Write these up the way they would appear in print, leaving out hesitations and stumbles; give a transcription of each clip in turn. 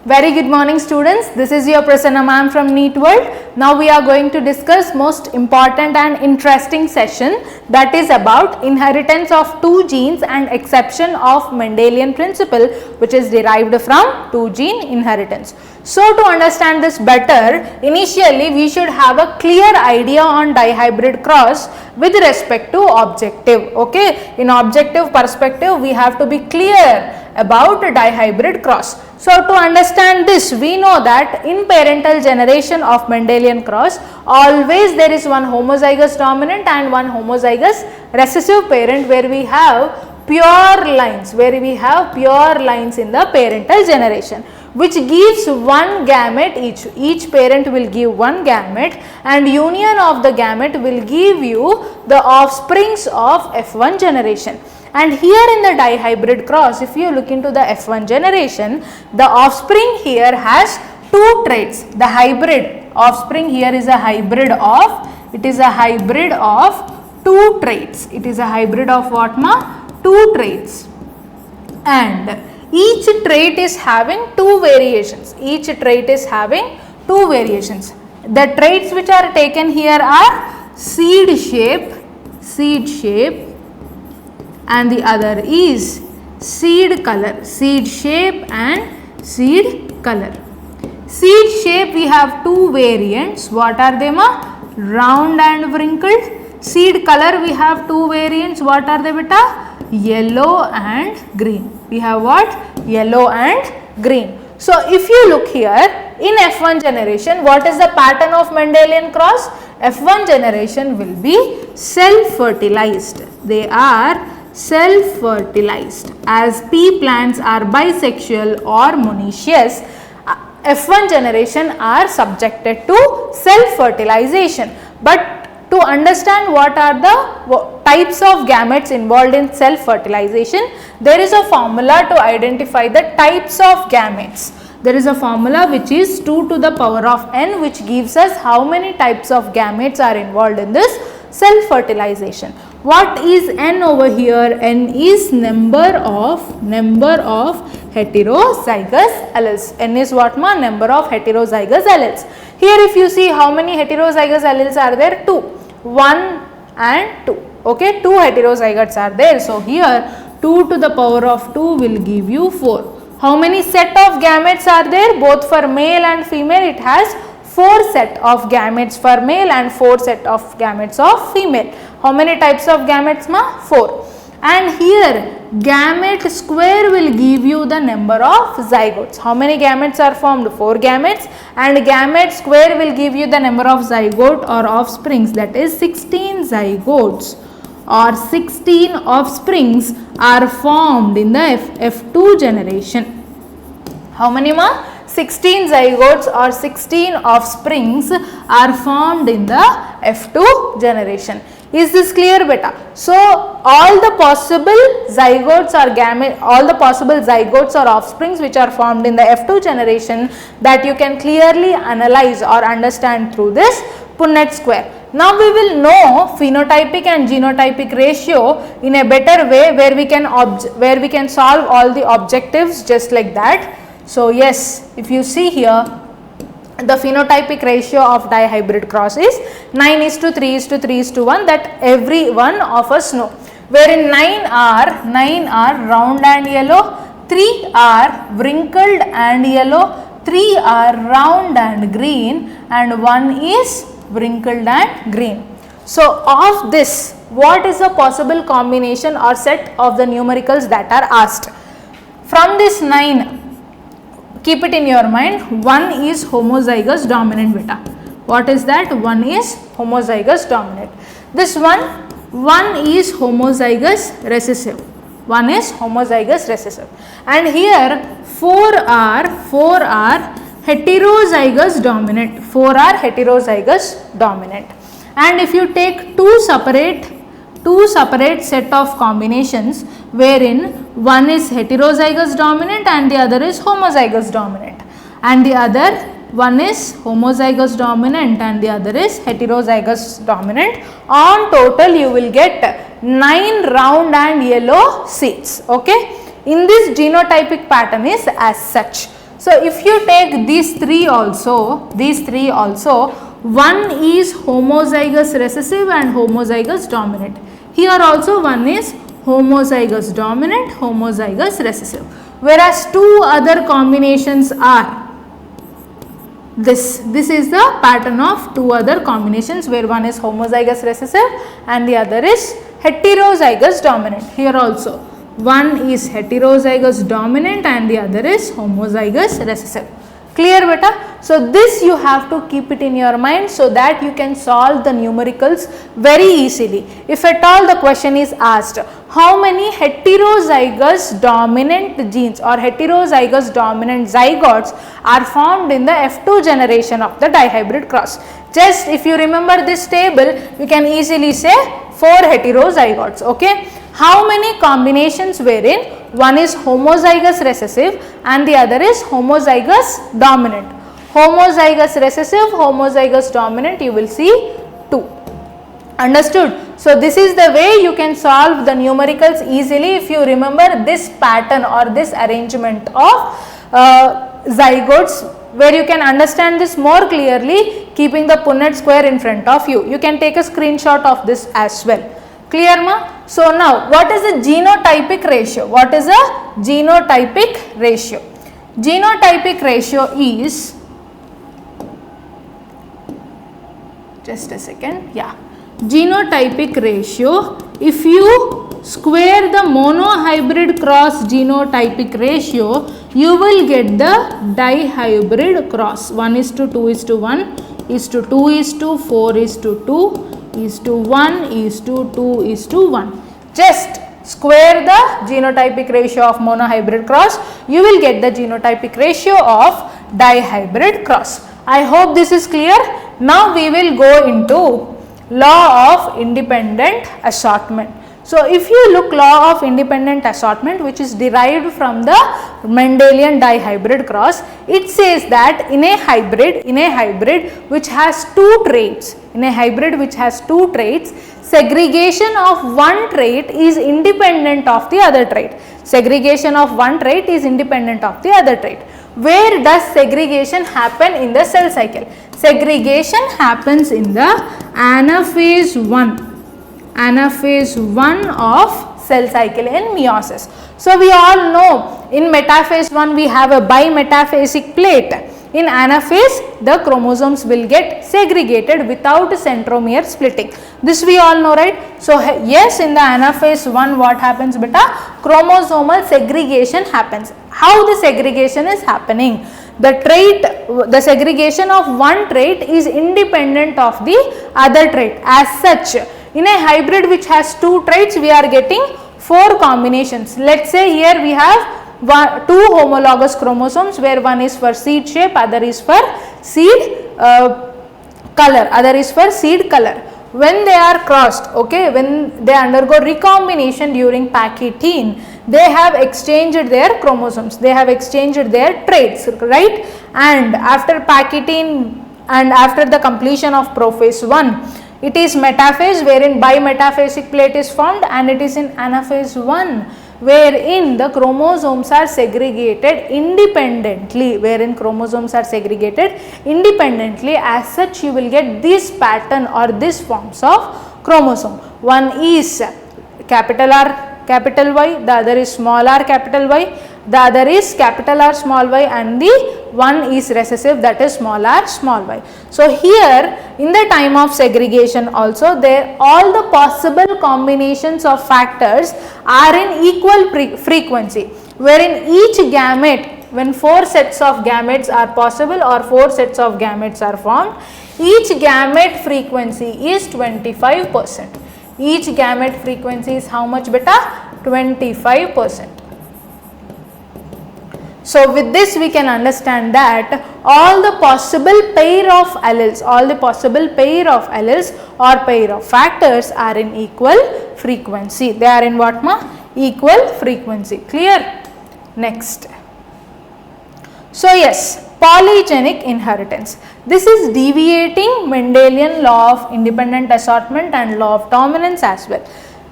Very good morning students, this is your Prasanna ma'am from NEET World. Now we are going to discuss most important and interesting session, that is about inheritance of two genes and exception of Mendelian principle, which is derived from two gene inheritance. So to understand this better, initially we should have a clear idea on dihybrid cross with respect to objective. Okay, in objective perspective we have to be clear about dihybrid cross. So to understand this, we know that in parental generation of Mendelian cross, always there is one homozygous dominant and one homozygous recessive parent, where we have pure lines, in the parental generation, which gives one gamete each. Each parent will give one gamete, and union of the gamete will give you the offsprings of F1 generation. And here in the dihybrid cross, if you look into the F1 generation, the offspring here has two traits. The hybrid offspring here is a hybrid of, two traits. It is a hybrid of what ma? Two traits. And each trait is having two variations. The traits which are taken here are seed shape, and the other is seed color, seed shape and seed color. Seed shape we have two variants. What are they ma? Round and wrinkled. Seed color we have two variants. What are they beta? Yellow and green. We have what? Yellow and green. So if you look here in F1 generation, what is the pattern of Mendelian cross? F1 generation will be self-fertilized. They are self-fertilized. As pea plants are bisexual or monoecious, F1 generation are subjected to self-fertilization. But to understand what are the types of gametes involved in self-fertilization, there is a formula to identify the types of gametes. There is a formula which is 2 to the power of n, which gives us how many types of gametes are involved in this self-fertilization. What is n over here? N is number of heterozygous alleles. N is what ma? Number of heterozygous alleles. Here if you see how many heterozygous alleles are there? 2. 1 and 2. Okay, 2 heterozygotes are there. So here 2 to the power of 2 will give you 4. How many set of gametes are there? Both for male and female it has 4 set of gametes for male and 4 set of gametes of female. How many types of gametes ma? 4. And here gamete square will give you the number of zygotes. How many gametes are formed? 4 gametes, and gamete square will give you the number of zygote or offsprings, that is 16 zygotes or 16 offsprings are formed in the F2 generation. How many ma? 16 zygotes or 16 offsprings are formed in the F2 generation. Is this clear beta? So all the possible zygotes or offsprings which are formed in the F2 generation, that you can clearly analyze or understand through this Punnett square. Now we will know phenotypic and genotypic ratio in a better way, where we can solve all the objectives just like that. So yes, if you see here, the phenotypic ratio of dihybrid cross is 9:3:3:1, that every one of us know, wherein 9 are round and yellow, 3 are wrinkled and yellow, 3 are round and green, and 1 is wrinkled and green. So of this, what is the possible combination or set of the numericals that are asked? From this 9, keep it in your mind, 1 is homozygous dominant beta. What is that? 1 is homozygous dominant. This one is homozygous recessive. 1 is homozygous recessive. And here 4 are heterozygous dominant. 4 are heterozygous dominant. And if you take two separate set of combinations, wherein one is heterozygous dominant and the other is homozygous dominant, and the other one is homozygous dominant and the other is heterozygous dominant, on total you will get 9 round and yellow seeds. Okay, in this genotypic pattern is as such. So if you take these three also, one is homozygous recessive and homozygous dominant. Here also one is homozygous dominant, homozygous recessive. Whereas two other combinations are this is the pattern of two other combinations, where one is homozygous recessive and the other is heterozygous dominant. Here also one is heterozygous dominant and the other is homozygous recessive. Clear beta? So this you have to keep it in your mind so that you can solve the numericals very easily. If at all the question is asked, how many heterozygous dominant genes or heterozygous dominant zygotes are formed in the F2 generation of the dihybrid cross? Just if you remember this table, you can easily say 4 heterozygotes. Okay. How many combinations wherein one is homozygous recessive and the other is homozygous dominant? Homozygous recessive, homozygous dominant, you will see 2. Understood? So this is the way you can solve the numericals easily if you remember this pattern or this arrangement of zygotes, where you can understand this more clearly keeping the Punnett square in front of you. You can take a screenshot of this as well. Clear ma? So now what is the genotypic ratio? What is a genotypic ratio? Genotypic ratio is, just a second, yeah. Genotypic ratio, if you square the monohybrid cross genotypic ratio, you will get the dihybrid cross. 1:2:1:2:4:2:1:2:1. Just square the genotypic ratio of monohybrid cross, you will get the genotypic ratio of dihybrid cross. I hope this is clear. Now we will go into law of independent assortment. So if you look law of independent assortment, which is derived from the Mendelian dihybrid cross, it says that in a hybrid which has two traits, segregation of one trait is independent of the other trait. Segregation of one trait is independent of the other trait. Where does segregation happen in the cell cycle? Segregation happens in the anaphase 1 of cell cycle in meiosis. So we all know in metaphase 1 we have a bimetaphasic plate. In anaphase the chromosomes will get segregated without centromere splitting. This we all know, right? So yes, in the anaphase 1 what happens beta? Chromosomal segregation happens. How the segregation is happening? The segregation of one trait is independent of the other trait. As such, in a hybrid which has two traits, we are getting 4 combinations. Let's say here we have 2 homologous chromosomes, where one is for seed shape, other is for seed color, When they are crossed, okay, when they undergo recombination during Pachytene, they have exchanged their chromosomes, they have exchanged their traits, right? And after Pachytene and after the completion of prophase 1, it is metaphase wherein bimetaphasic plate is formed, and it is in anaphase 1 wherein the chromosomes are segregated independently, As such, you will get this pattern or this forms of chromosome. One is capital R capital Y, the other is small r capital Y, the other is capital R small y, and the one is recessive, that is small r small y. So here in the time of segregation also, there all the possible combinations of factors are in equal frequency, wherein each gamete, when 4 sets of gametes are possible or 4 sets of gametes are formed, each gamete frequency is 25%. Each gamete frequency is how much beta? 25%. So with this we can understand that all the possible pair of alleles or pair of factors are in equal frequency. They are in what ma? Equal frequency. Clear? Next. So yes, polygenic inheritance. This is deviating Mendelian law of independent assortment and law of dominance as well.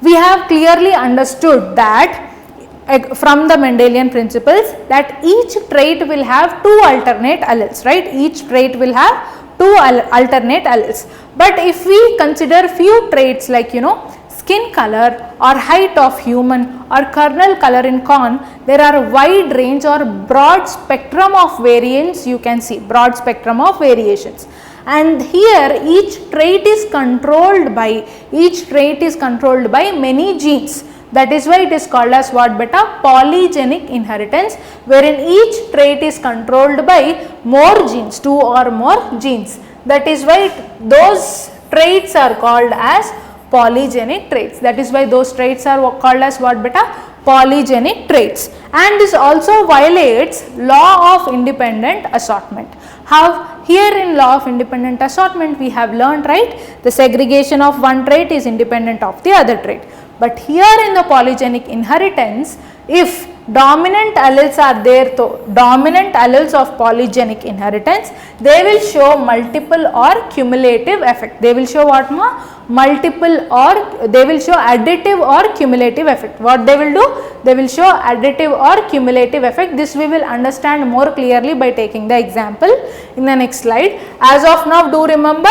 We have clearly understood that from the Mendelian principles that each trait will have two alternate alleles, right? Each trait will have two alternate alleles. But if we consider few traits like skin color or height of human or kernel color in corn, there are a wide range or broad spectrum of variants, you can see broad spectrum of variations. And here each trait is controlled by many genes. That is why it is called as what beta? Polygenic inheritance, wherein each trait is controlled by more genes, two or more genes. That is why those traits are called as polygenic traits. That is why those traits are called as what beta? Polygenic traits. And this also violates law of independent assortment. How? Here in law of independent assortment we have learned, right, the segregation of one trait is independent of the other trait. But here in the polygenic inheritance, if dominant alleles are there, so dominant alleles of polygenic inheritance, they will show multiple or cumulative effect. They will show what more? Multiple or they will show additive or cumulative effect. What they will do? They will show additive or cumulative effect. This we will understand more clearly by taking the example in the next slide. As of now, do remember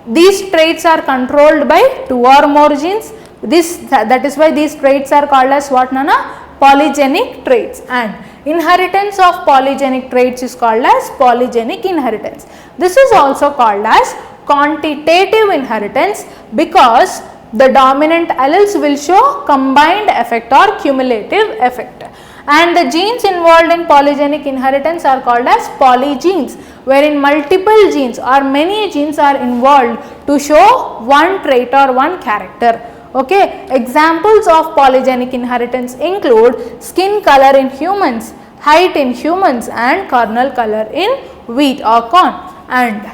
these traits are controlled by two or more genes. That is why these traits are called as what, Nana? Polygenic traits, and inheritance of polygenic traits is called as polygenic inheritance. This is also called as quantitative inheritance because the dominant alleles will show combined effect or cumulative effect. And the genes involved in polygenic inheritance are called as polygenes, wherein multiple genes or many genes are involved to show one trait or one character. Okay, examples of polygenic inheritance include skin color in humans, height in humans, and kernel color in wheat or corn. And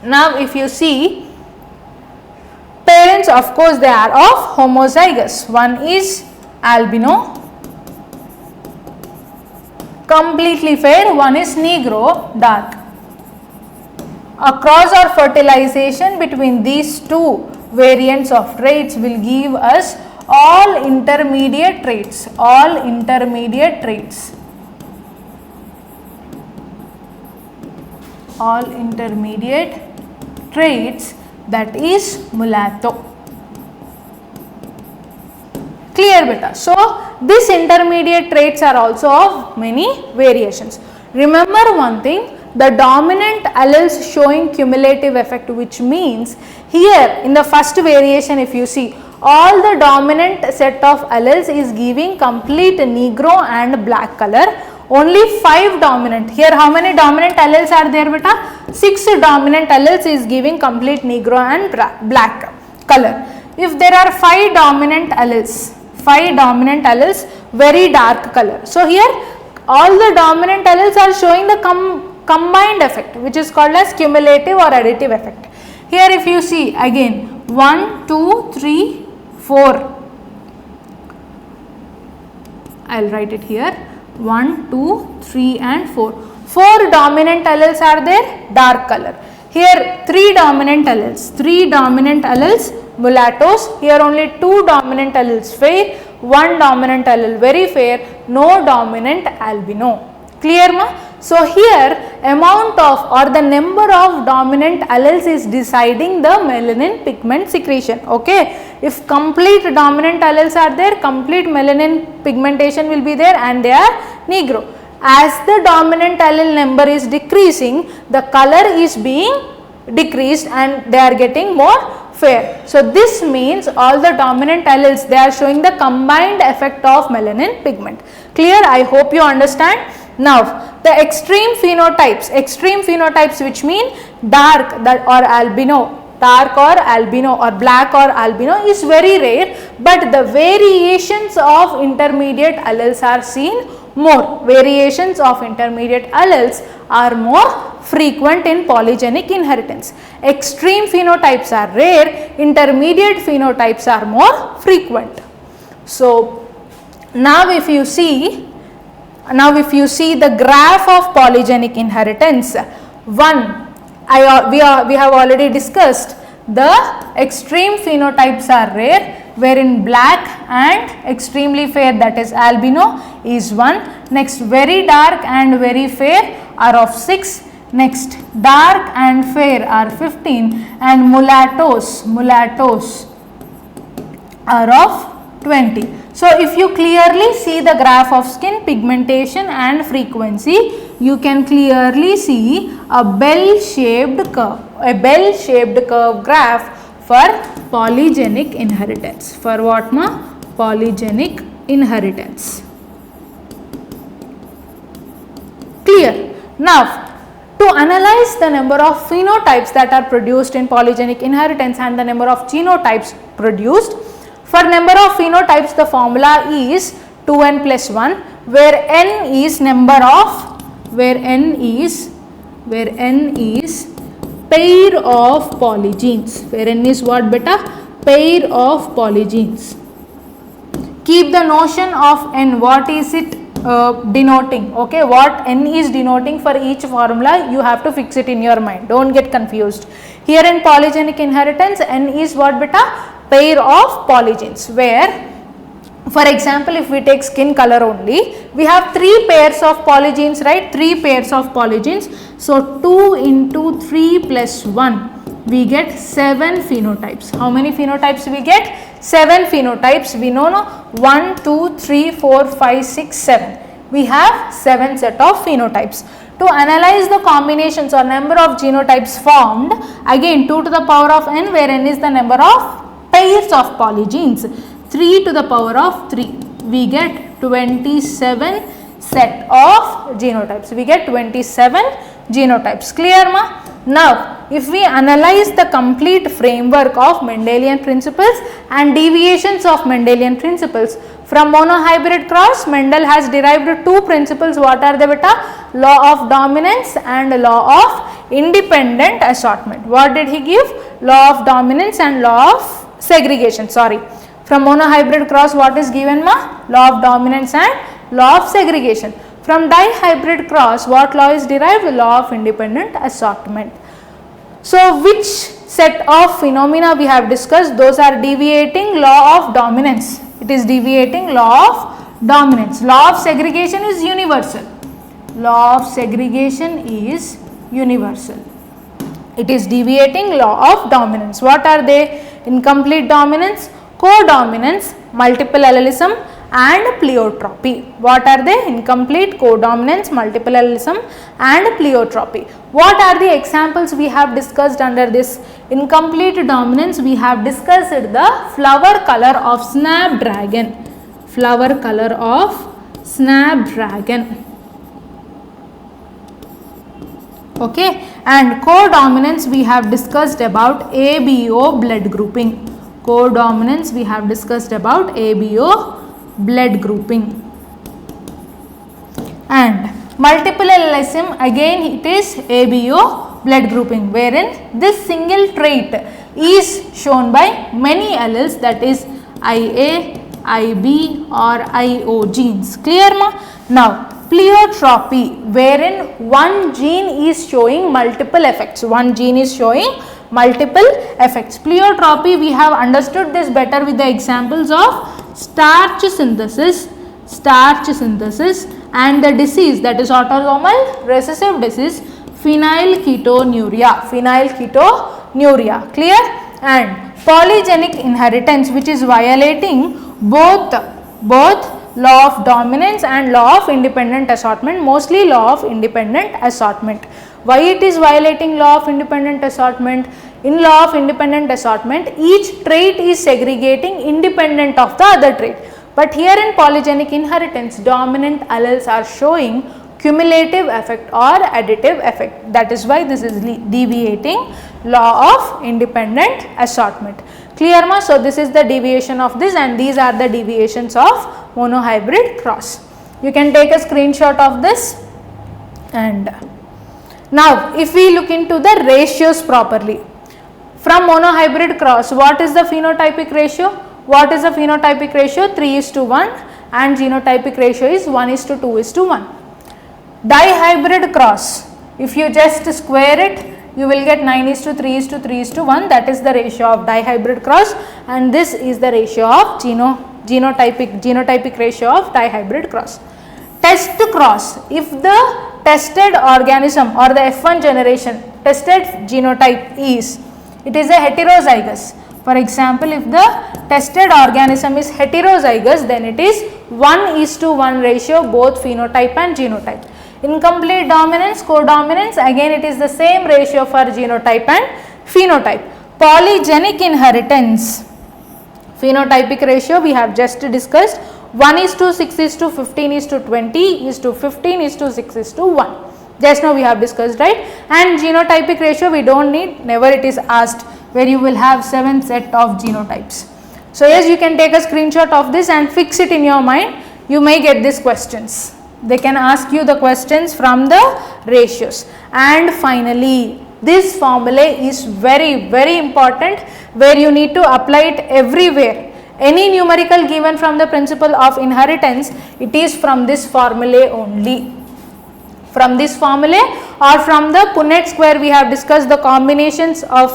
now if you see, parents, of course they are of homozygous. One is albino, completely fair, one is negro, dark. A cross or fertilization between these two variants of traits will give us all intermediate traits, that is mulatto. Clear beta? So these intermediate traits are also of many variations. Remember one thing, the dominant alleles showing cumulative effect, which means here in the first variation if you see, all the dominant set of alleles is giving complete negro and black color. Only 5 dominant, here how many dominant alleles are there beta? 6 dominant alleles is giving complete negro and black color. If there are 5 dominant alleles, very dark color. So here all the dominant alleles are showing the combined effect, which is called as cumulative or additive effect. Here if you see again 1, 2, 3, 4, I will write it here, 1, 2, 3 and 4. 4 dominant alleles are there, dark color. Here 3 dominant alleles, mulattoes. Here only 2 dominant alleles fair, 1 dominant allele very fair, no dominant albino. Clear ma? So here amount of or the number of dominant alleles is deciding the melanin pigment secretion. Okay, if complete dominant alleles are there, complete melanin pigmentation will be there and they are negro. As the dominant allele number is decreasing, the color is being decreased and they are getting more fair. So this means all the dominant alleles, they are showing the combined effect of melanin pigment. Clear? I hope you understand. Now the extreme phenotypes which mean dark or albino or black or albino is very rare, but the variations of intermediate alleles are seen more. Variations of intermediate alleles are more frequent in polygenic inheritance. Extreme phenotypes are rare, intermediate phenotypes are more frequent. So now if you see the graph of polygenic inheritance, we have already discussed the extreme phenotypes are rare, wherein black and extremely fair, that is albino, is 1. Next, very dark and very fair are of 6. Next, dark and fair are 15, and mulattoes are of 20. So if you clearly see the graph of skin pigmentation and frequency, you can clearly see a bell-shaped curve graph for polygenic inheritance. For what ma? Polygenic inheritance. Clear? Now, to analyze the number of phenotypes that are produced in polygenic inheritance and the number of genotypes produced, for number of phenotypes the formula is 2n plus 1, where n is number of, where n is pair of polygenes, where n is what beta? Pair of polygenes. Keep the notion of n, what is it denoting? Okay, what n is denoting for each formula, you have to fix it in your mind, don't get confused. Here in polygenic inheritance, n is what beta? Pair of polygenes, where for example if we take skin color only, we have 3 pairs of polygenes, right? 3 pairs of polygenes. So 2 into 3 plus 1, we get 7 phenotypes. How many phenotypes we get? 7 phenotypes. We know no? 1, 2, 3, 4, 5, 6, 7. We have 7 set of phenotypes. To analyze the combinations or number of genotypes formed, again 2 to the power of n, where n is the number of pairs of polygenes, 3 to the power of 3, we get 27 set of genotypes. We get 27 genotypes. Clear ma? Now, if we analyze the complete framework of Mendelian principles and deviations of Mendelian principles, from monohybrid cross, Mendel has derived 2 principles. What are the beta? Law of dominance and law of independent assortment. What did he give? Law of dominance and law of segregation. Sorry, from monohybrid cross what is given ma? Law of dominance and law of segregation. From dihybrid cross what law is derived? Law of independent assortment. So which set of phenomena we have discussed? Those are deviating law of dominance. It is deviating law of dominance. Law of segregation is universal. Law of segregation is universal. It is deviating law of dominance. What are they? Incomplete dominance, codominance, multiple allelism and pleiotropy. What are they? Incomplete, codominance, multiple allelism and pleiotropy. What are the examples we have discussed under this? Incomplete dominance, we have discussed the flower color of snapdragon. Flower color of snapdragon. Okay, and codominance we have discussed about ABO blood grouping. Codominance we have discussed about ABO blood grouping. And multiple allelism, again it is ABO blood grouping, wherein this single trait is shown by many alleles, that is IA, IB or IO genes. Clear ma? Now, pleiotropy, wherein one gene is showing multiple effects. One gene is showing multiple effects. Pleiotropy, we have understood this better with the examples of starch synthesis and the disease, that is autosomal recessive disease, phenylketonuria. Clear? And polygenic inheritance, which is violating both law of dominance and law of independent assortment, mostly law of independent assortment. Why it is violating law of independent assortment? In law of independent assortment, each trait is segregating independent of the other trait. But here in polygenic inheritance, dominant alleles are showing cumulative effect or additive effect. That is why this is deviating law of independent assortment. Clear ma? So this is the deviation of this, and these are the deviations of monohybrid cross. You can take a screenshot of this. And now if we look into the ratios properly, from monohybrid cross, what is the phenotypic ratio? What is the phenotypic ratio? 3:1, and genotypic ratio is 1:2:1. Dihybrid cross, if you just square it, you will get 9:3:3:1, that is the ratio of dihybrid cross, and this is the ratio of genotypic ratio of dihybrid cross. Test cross, if the tested organism or the F1 generation tested genotype is, it is a heterozygous. For example, if the tested organism is heterozygous, then it is 1:1 ratio both phenotype and genotype. Incomplete dominance, codominance, again it is the same ratio for genotype and phenotype. Polygenic inheritance, phenotypic ratio we have just discussed, 1:6:15:15:15:6:1. Just now we have discussed, right? And genotypic ratio we don't need, never it is asked, where you will have 7 set of genotypes. So yes, you can take a screenshot of this and fix it in your mind. You may get these questions. They can ask you the questions from the ratios. And finally, this formula is very important, where you need to apply it everywhere. Any numerical given from the principle of inheritance, it is from this formula only. From this formula or from the Punnett square, we have discussed the combinations of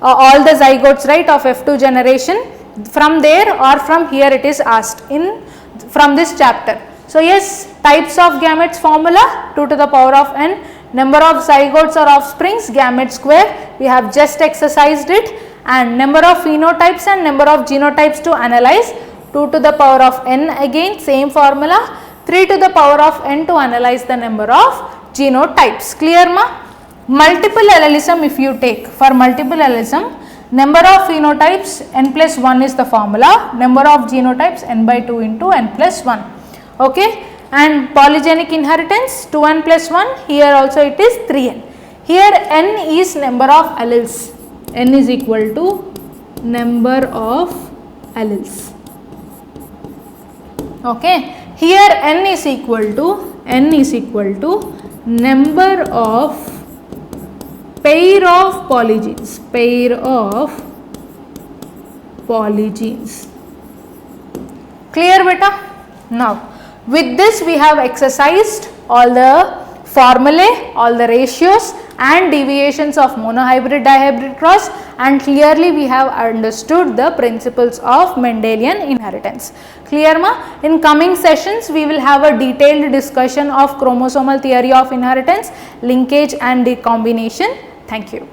all the zygotes, right, of F2 generation. From there or from here it is asked from this chapter. So yes, types of gametes formula 2 to the power of n, number of zygotes or offsprings, gamete square, we have just exercised it, and number of phenotypes and number of genotypes to analyze, 2 to the power of n, again same formula, 3 to the power of n to analyze the number of genotypes. Clear ma? Multiple allelism, if you take, for multiple allelism, number of phenotypes n plus 1 is the formula, number of genotypes n by 2 into n plus 1. Okay, and polygenic inheritance 2n plus 1, here also it is 3n. Here n is number of alleles, n is equal to number of alleles. Okay, here n is equal to number of pair of polygenes. Clear beta? Now with this we have exercised all the formulae, all the ratios and deviations of monohybrid dihybrid cross, and clearly we have understood the principles of Mendelian inheritance. Clear ma? In coming sessions we will have a detailed discussion of chromosomal theory of inheritance, linkage and recombination. Thank you.